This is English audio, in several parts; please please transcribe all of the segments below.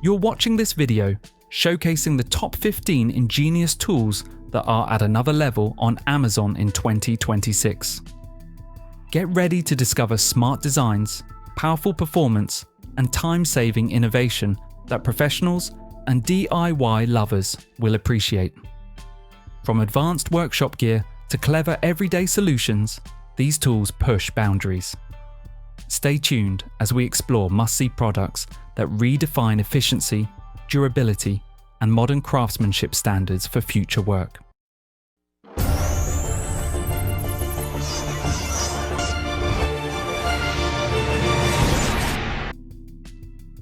You're watching this video showcasing the top 15 Ingenious tools that are at another level on Amazon in 2026. Get ready to discover smart designs, powerful performance, and time-saving innovation that professionals and DIY lovers will appreciate. From advanced workshop gear to clever everyday solutions, these tools push boundaries. Stay tuned as we explore must-see products that redefine efficiency, durability, and modern craftsmanship standards for future work.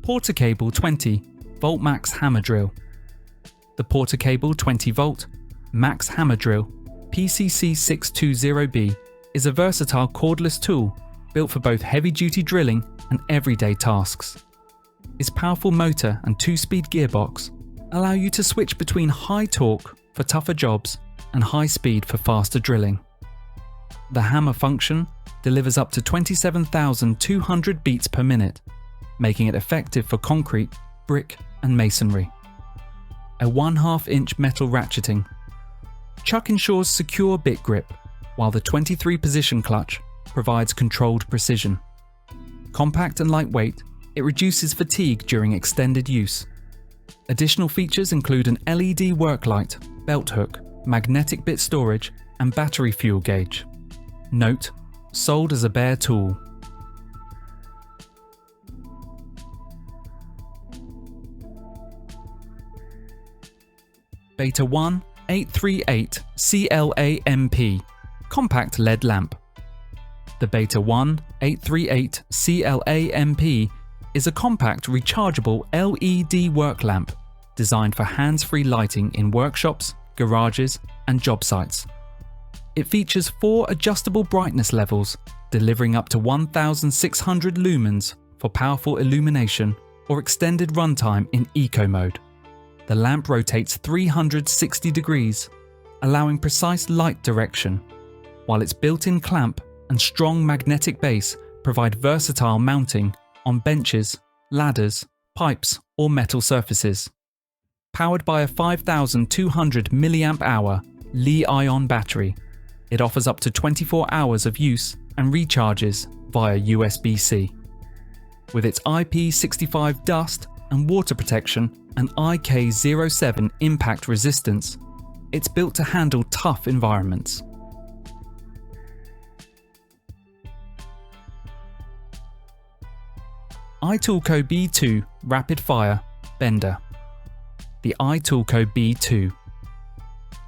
Portacable 20 Volt Max Hammer Drill. The Portacable 20 Volt Max Hammer Drill PCC620B is a versatile cordless tool built for both heavy-duty drilling and everyday tasks. Its powerful motor and 2-speed gearbox allow you to switch between high torque for tougher jobs and high speed for faster drilling. The hammer function delivers up to 27,200 beats per minute, making it effective for concrete, brick, and masonry. A 1/2 inch metal ratcheting. Chuck ensures secure bit grip, while the 23 position clutch provides controlled precision. Compact and lightweight, it reduces fatigue during extended use. Additional features include an LED work light, belt hook, magnetic bit storage, and battery fuel gauge. Note: sold as a bare tool. Beta 1 838 CLA-MP Compact LED Lamp. The Beta 1 838 CLA-MP is a compact rechargeable LED work lamp designed for hands-free lighting in workshops, garages, and job sites. It features 4 adjustable brightness levels, delivering up to 1,600 lumens for powerful illumination or extended runtime in eco mode. The lamp rotates 360 degrees, allowing precise light direction, while its built-in clamp and strong magnetic base provide versatile mounting on benches, ladders, pipes, or metal surfaces. Powered by a 5,200 mAh Li-ion battery, it offers up to 24 hours of use and recharges via USB-C. With its IP65 dust and water protection and IK07 impact resistance, it's built to handle tough environments. iToolco B2 Rapid Fire Bender. The iToolco B2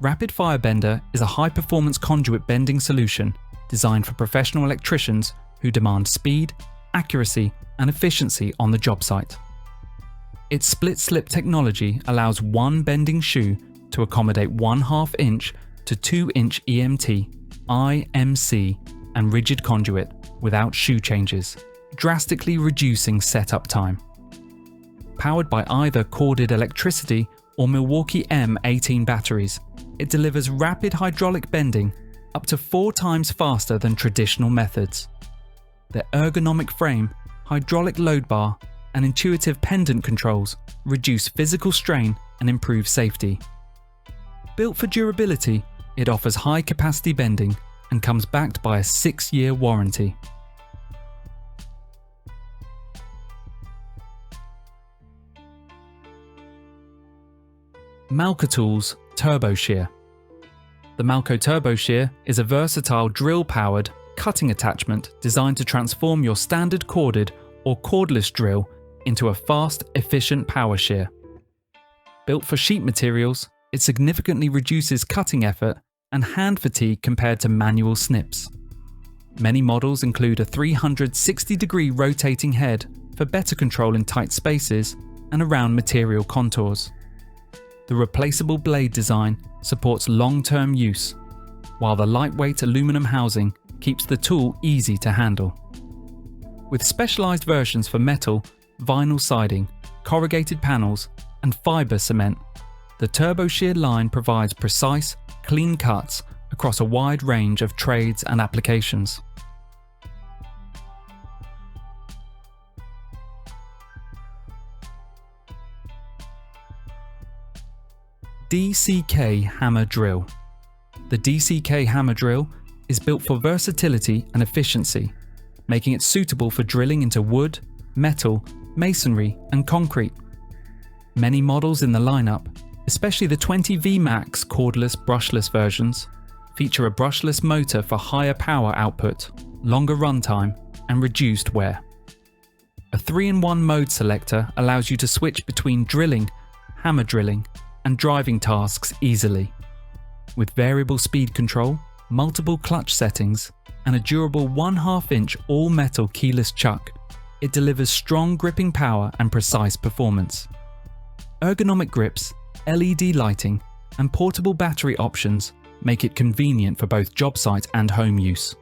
Rapid Fire Bender is a high-performance conduit bending solution designed for professional electricians who demand speed, accuracy, and efficiency on the job site. Its split-slip technology allows one bending shoe to accommodate 1/2 inch to 2 inch EMT, IMC, and rigid conduit without shoe changes, drastically reducing setup time. Powered by either corded electricity or Milwaukee M18 batteries, it delivers rapid hydraulic bending up to 4 times faster than traditional methods. The ergonomic frame, hydraulic load bar, and intuitive pendant controls reduce physical strain and improve safety. Built for durability, it offers high-capacity bending and comes backed by a 6-year warranty. Malcotools TurboShear. The Malco TurboShear is a versatile drill-powered cutting attachment designed to transform your standard corded or cordless drill into a fast, efficient power shear. Built for sheet materials, it significantly reduces cutting effort and hand fatigue compared to manual snips. Many models include a 360-degree rotating head for better control in tight spaces and around material contours. The replaceable blade design supports long-term use, while the lightweight aluminum housing keeps the tool easy to handle. With specialized versions for metal, vinyl siding, corrugated panels, and fiber cement, the TurboShear line provides precise, clean cuts across a wide range of trades and applications. DCK Hammer Drill. The DCK Hammer Drill is built for versatility and efficiency, making it suitable for drilling into wood, metal, masonry, and concrete. Many models in the lineup, especially the 20V Max cordless brushless versions, feature a brushless motor for higher power output, longer runtime, and reduced wear. A 3-in-1 mode selector allows you to switch between drilling, hammer drilling, and driving tasks easily. With variable speed control, multiple clutch settings, and a durable 1/2-inch all-metal keyless chuck, it delivers strong gripping power and precise performance. Ergonomic grips, LED lighting, and portable battery options make it convenient for both job site and home use.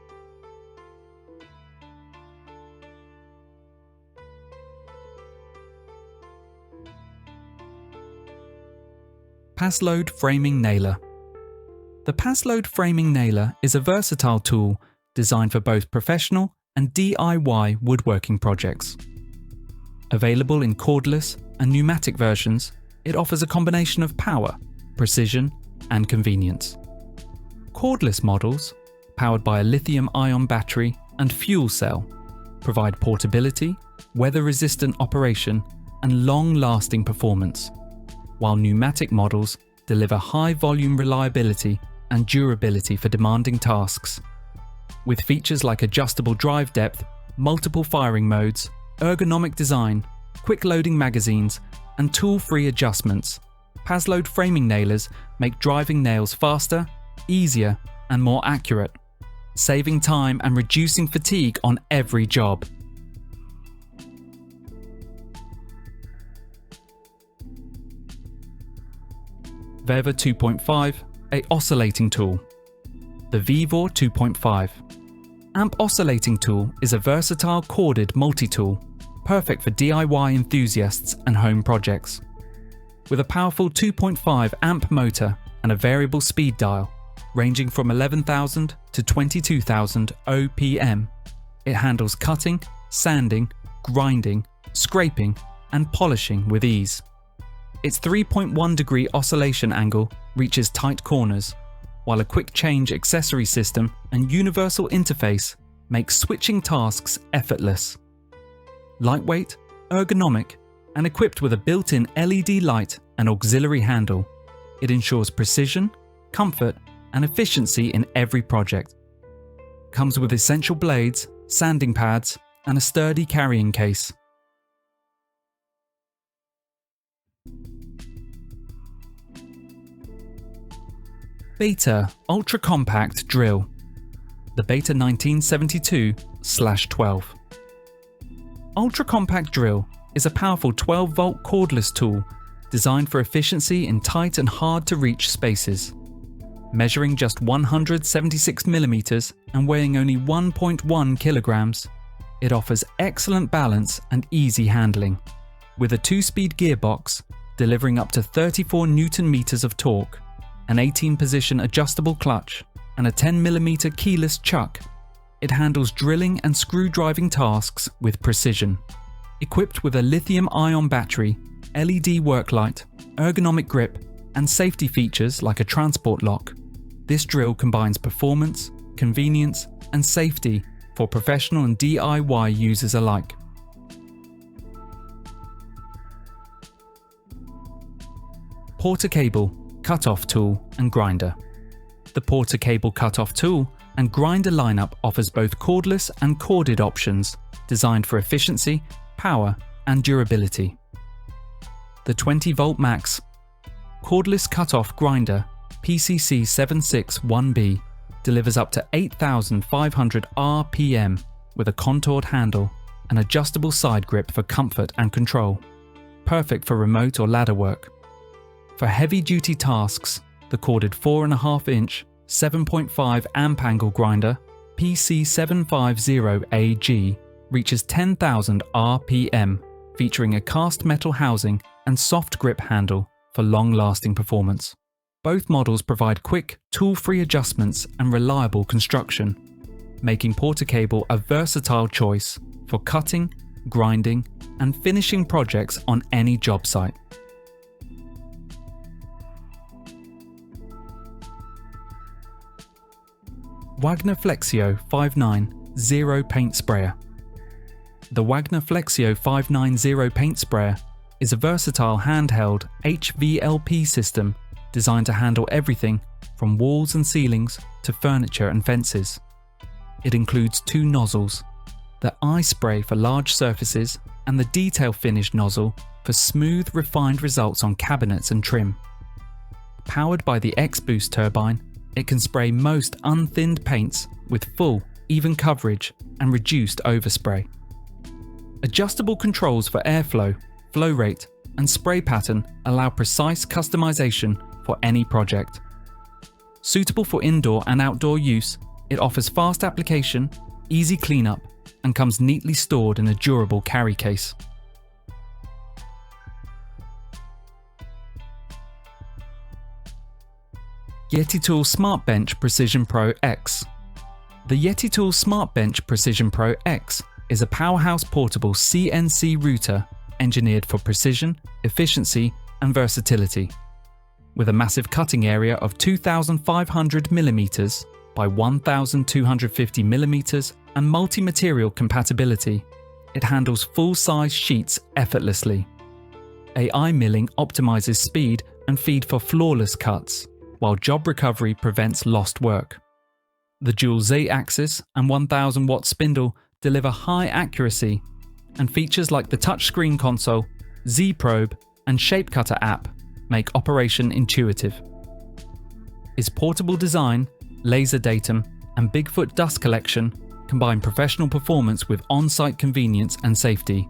Paslode Framing Nailer. The Paslode Framing Nailer is a versatile tool designed for both professional and DIY woodworking projects. Available in cordless and pneumatic versions, it offers a combination of power, precision, and convenience. Cordless models, powered by a lithium-ion battery and fuel cell, provide portability, weather-resistant operation, and long-lasting performance, while pneumatic models deliver high-volume reliability and durability for demanding tasks. With features like adjustable drive depth, multiple firing modes, ergonomic design, quick loading magazines, and tool-free adjustments, Paslode framing nailers make driving nails faster, easier, and more accurate, saving time and reducing fatigue on every job. Vevor 2.5, a oscillating tool. The Vevor 2.5. Amp oscillating tool is a versatile corded multi-tool, perfect for DIY enthusiasts and home projects. With a powerful 2.5 amp motor and a variable speed dial, ranging from 11,000 to 22,000 OPM, it handles cutting, sanding, grinding, scraping, and polishing with ease. Its 3.1-degree oscillation angle reaches tight corners, while a quick change accessory system and universal interface makes switching tasks effortless. Lightweight, ergonomic, and equipped with a built-in LED light and auxiliary handle, it ensures precision, comfort, and efficiency in every project. Comes with essential blades, sanding pads, and a sturdy carrying case. Beta Ultracompact Drill. The Beta 1972/12. Ultracompact Drill is a powerful 12-volt cordless tool designed for efficiency in tight and hard-to-reach spaces. Measuring just 176mm and weighing only 1.1 kilograms, it offers excellent balance and easy handling, with a 2-speed gearbox delivering up to 34 Nm of torque, an 18-position adjustable clutch, and a 10mm keyless chuck. It handles drilling and screw driving tasks with precision. Equipped with a lithium-ion battery, LED work light, ergonomic grip, and safety features like a transport lock, this drill combines performance, convenience, and safety for professional and DIY users alike. Porter cable, cutoff tool, and grinder. The Porter cable cutoff tool and grinder lineup offers both cordless and corded options designed for efficiency, power, and durability. The 20V Max cordless cutoff grinder PCC 761B delivers up to 8,500 RPM with a contoured handle and adjustable side grip for comfort and control, perfect for remote or ladder work. For heavy-duty tasks, the corded 4.5-inch 7.5 amp angle grinder PC750AG reaches 10,000 RPM, featuring a cast metal housing and soft grip handle for long-lasting performance. Both models provide quick, tool-free adjustments and reliable construction, making Porter cable a versatile choice for cutting, grinding, and finishing projects on any job site. Wagner Flexio 590 Paint Sprayer. The Wagner Flexio 590 Paint Sprayer is a versatile handheld HVLP system designed to handle everything from walls and ceilings to furniture and fences. It includes two nozzles, the I-Spray for large surfaces and the Detail Finish nozzle for smooth, refined results on cabinets and trim. Powered by the X-Boost turbine, it can spray most unthinned paints with full, even coverage and reduced overspray. Adjustable controls for airflow, flow rate, and spray pattern allow precise customization for any project. Suitable for indoor and outdoor use, it offers fast application, easy cleanup, and comes neatly stored in a durable carry case. Yeti Tool SmartBench PrecisionPro X. The Yeti Tool SmartBench PrecisionPro X is a powerhouse portable CNC router engineered for precision, efficiency, and versatility. With a massive cutting area of 2,500mm by 1,250mm and multi-material compatibility, it handles full-size sheets effortlessly. AI milling optimizes speed and feed for flawless cuts, while job recovery prevents lost work. The dual Z-axis and 1000-watt spindle deliver high accuracy, and features like the touchscreen console, Z-Probe, and Shape Cutter app make operation intuitive. Its portable design, laser datum, and Bigfoot dust collection combine professional performance with on-site convenience and safety.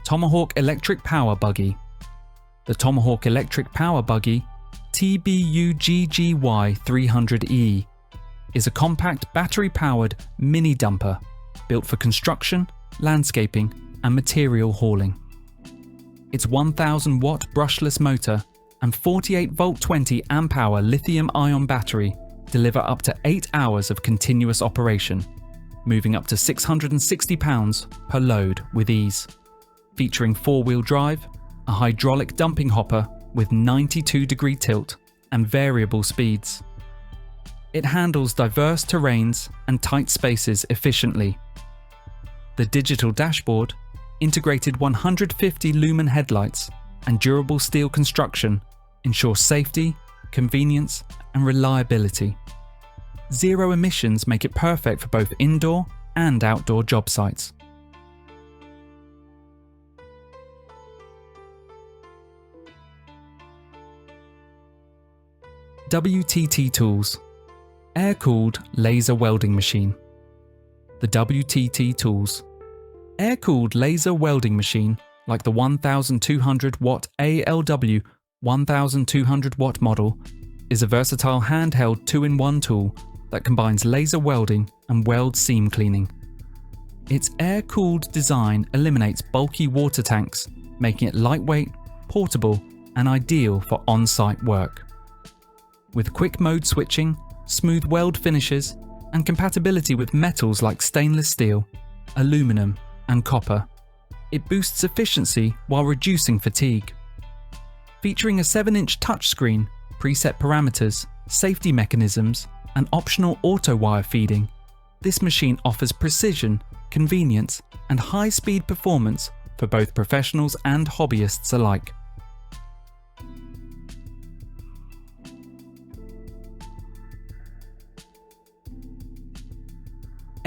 Tomahawk Electric Power Buggy. The Tomahawk Electric Power Buggy TBUGGY300E is a compact battery-powered mini dumper built for construction, landscaping, and material hauling. Its 1000-watt brushless motor and 48-volt 20-amp-hour lithium-ion battery deliver up to 8 hours of continuous operation, moving up to 660 pounds per load with ease. Featuring 4-wheel drive, a hydraulic dumping hopper with 92-degree tilt and variable speeds. It handles diverse terrains and tight spaces efficiently. The digital dashboard, integrated 150 lumen headlights, and durable steel construction ensure safety, convenience, and reliability. Zero emissions make it perfect for both indoor and outdoor job sites. WTT Tools. Air-cooled laser welding machine. The WTT Tools. Air-cooled laser welding machine like the 1200-watt ALW 1200-watt model is a versatile handheld 2-in-1 tool that combines laser welding and weld seam cleaning. Its air-cooled design eliminates bulky water tanks, making it lightweight, portable, and ideal for on-site work. With quick mode switching, smooth weld finishes, and compatibility with metals like stainless steel, aluminum, and copper, it boosts efficiency while reducing fatigue. Featuring a 7-inch touchscreen, preset parameters, safety mechanisms, and optional auto wire feeding, this machine offers precision, convenience, and high-speed performance for both professionals and hobbyists alike.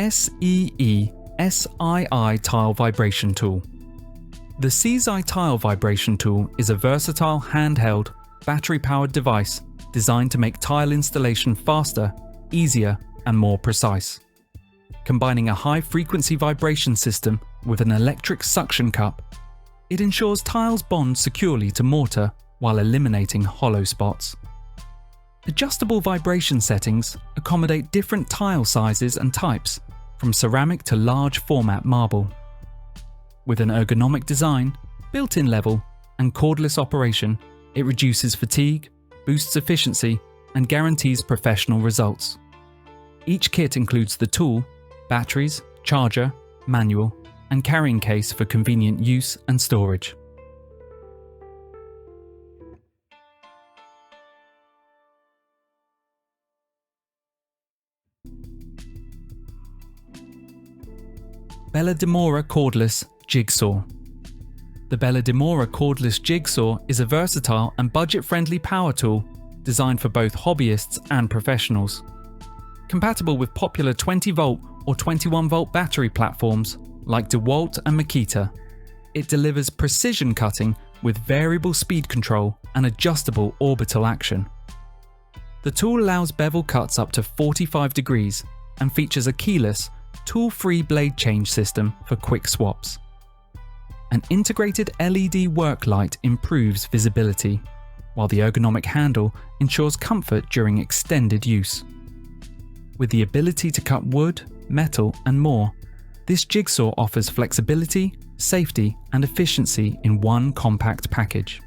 SEE SII Tile Vibration Tool. The Seesii Tile Vibration Tool is a versatile, handheld, battery-powered device designed to make tile installation faster, easier, and more precise. Combining a high-frequency vibration system with an electric suction cup, it ensures tiles bond securely to mortar while eliminating hollow spots. Adjustable vibration settings accommodate different tile sizes and types, from ceramic to large format marble. With an ergonomic design, built-in level, and cordless operation, it reduces fatigue, boosts efficiency, and guarantees professional results. Each kit includes the tool, batteries, charger, manual, and carrying case for convenient use and storage. BellaDimora Cordless Jigsaw. The BellaDimora Cordless Jigsaw is a versatile and budget-friendly power tool designed for both hobbyists and professionals. Compatible with popular 20-volt or 21-volt battery platforms like DeWalt and Makita, it delivers precision cutting with variable speed control and adjustable orbital action. The tool allows bevel cuts up to 45 degrees and features a keyless, tool-free blade change system for quick swaps. An integrated LED work light improves visibility, while the ergonomic handle ensures comfort during extended use. With the ability to cut wood, metal, and more, this jigsaw offers flexibility, safety, and efficiency in one compact package.